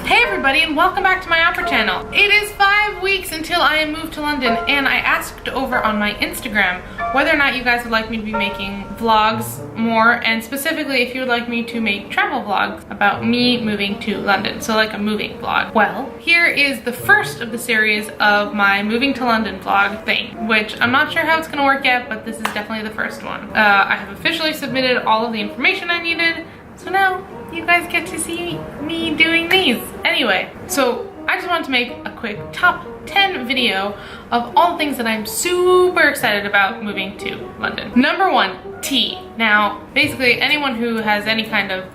Hey everybody, and welcome back to my opera channel. It is 5 weeks until I am moved to London, and I asked over on my Instagram whether or not you guys would like me to be making vlogs more, and specifically if you would like me to make travel vlogs about me moving to London, so like a moving vlog. Well, here is the first of the series of my moving to London vlog thing, which I'm not sure how it's gonna work yet, but this is definitely the first one. I have officially submitted all of the information I needed, so now you guys get to see me doing these. Anyway, so I just wanted to make a quick top 10 video of all the things that I'm super excited about moving to London. Number 1, tea. Now, basically anyone who has any kind of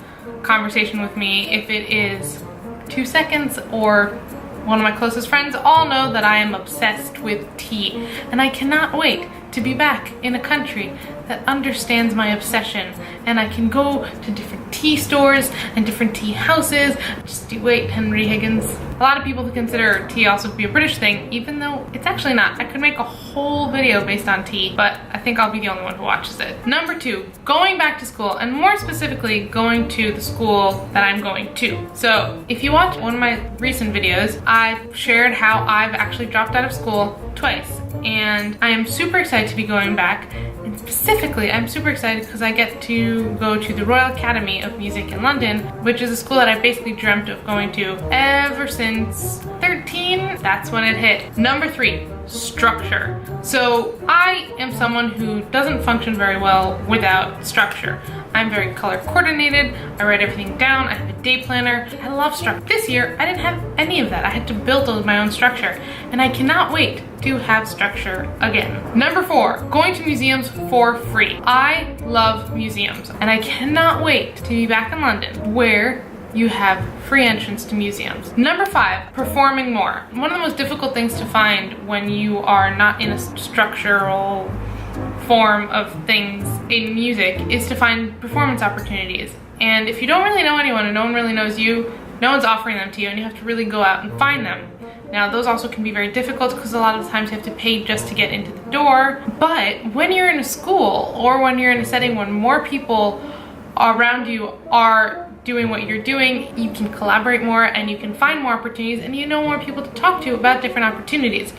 conversation with me, if it is 2 seconds or one of my closest friends, all know that I am obsessed with tea, and I cannot wait to be back in a country that understands my obsession, and I can go to different tea stores and different tea houses. Just you wait, Henry Higgins. A lot of people consider tea also to be a British thing, even though it's actually not. I could make a whole video based on tea, but I think I'll be the only one who watches it. Number 2, going back to school, and more specifically going to the school that I'm going to. So if you watch one of my recent videos, I shared how I've actually dropped out of school twice, and I am super excited to be going back. And specifically, I'm super excited because I get to go to the Royal Academy of Music in London, which is a school that I basically dreamt of going to ever since 13. That's when it hit. Number 3, structure. So I am someone who doesn't function very well without structure. I'm very color coordinated, I write everything down, I have a day planner, I love structure. This year, I didn't have any of that. I had to build my own structure, and I cannot wait to have structure again. Number 4, going to museums for free. I love museums, and I cannot wait to be back in London where you have free entrance to museums. Number 5, performing more. One of the most difficult things to find when you are not in a structural form of things in music is to find performance opportunities. And if you don't really know anyone and no one really knows you, no one's offering them to you, and you have to really go out and find them. Now, those also can be very difficult because a lot of the times you have to pay just to get into the door. But when you're in a school or when you're in a setting when more people around you are doing what you're doing, you can collaborate more and you can find more opportunities, and you know more people to talk to about different opportunities.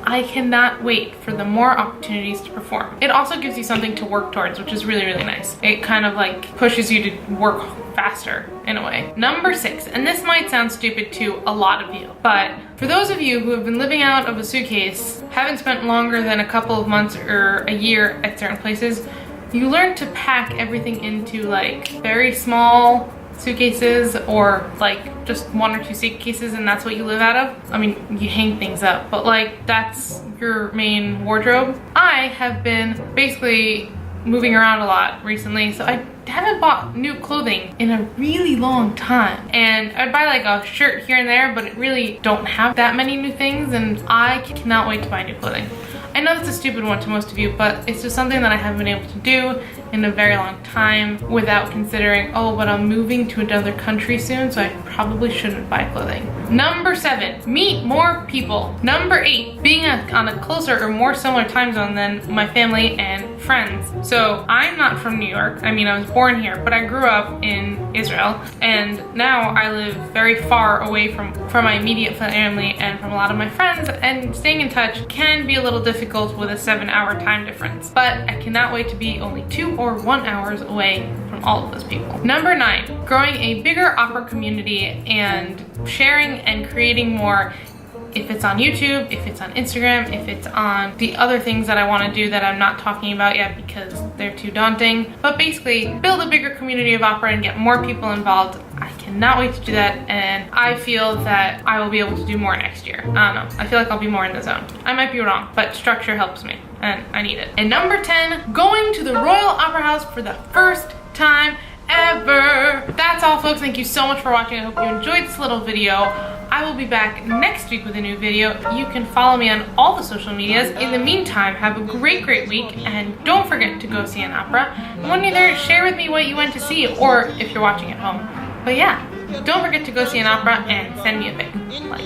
I cannot wait for the more opportunities to perform. It also gives you something to work towards, which is really, really nice. It kind of like pushes you to work faster in a way. Number 6, and this might sound stupid to a lot of you, but for those of you who have been living out of a suitcase, haven't spent longer than a couple of months or a year at certain places, you learn to pack everything into like very small suitcases, or like just 1 or 2 suitcases, and that's what you live out of. I mean, you hang things up, but like that's your main wardrobe. I have been basically moving around a lot recently, so I haven't bought new clothing in a really long time, and I'd buy like a shirt here and there, but it really don't have that many new things, and I cannot wait to buy new clothing. I know that's a stupid one to most of you, but it's just something that I haven't been able to do in a very long time without considering, oh, but I'm moving to another country soon, so I probably shouldn't buy clothing. Number 7, meet more people. Number 8, being on a closer or more similar time zone than my family and friends. So I'm not from New York. I mean, I was born here, but I grew up in Israel, and now I live very far away from my immediate family and from a lot of my friends, and staying in touch can be a little difficult with a 7-hour time difference. But I cannot wait to be only 2 or 1 hours away from all of those people. Number 9, growing a bigger opera community and sharing and creating more. If it's on YouTube, if it's on Instagram, if it's on the other things that I want to do that I'm not talking about yet because they're too daunting. But basically, build a bigger community of opera and get more people involved. I cannot wait to do that, and I feel that I will be able to do more next year. I don't know. I feel like I'll be more in the zone. I might be wrong, but structure helps me, and I need it. And number 10, going to the Royal Opera House for the first time ever. That's all, folks. Thank you so much for watching. I hope you enjoyed this little video. I will be back next week with a new video. You can follow me on all the social medias. In the meantime, have a great, great week, and don't forget to go see an opera. And when you're there, share with me what you went to see, or if you're watching at home. But yeah, don't forget to go see an opera and send me a pic. Bye.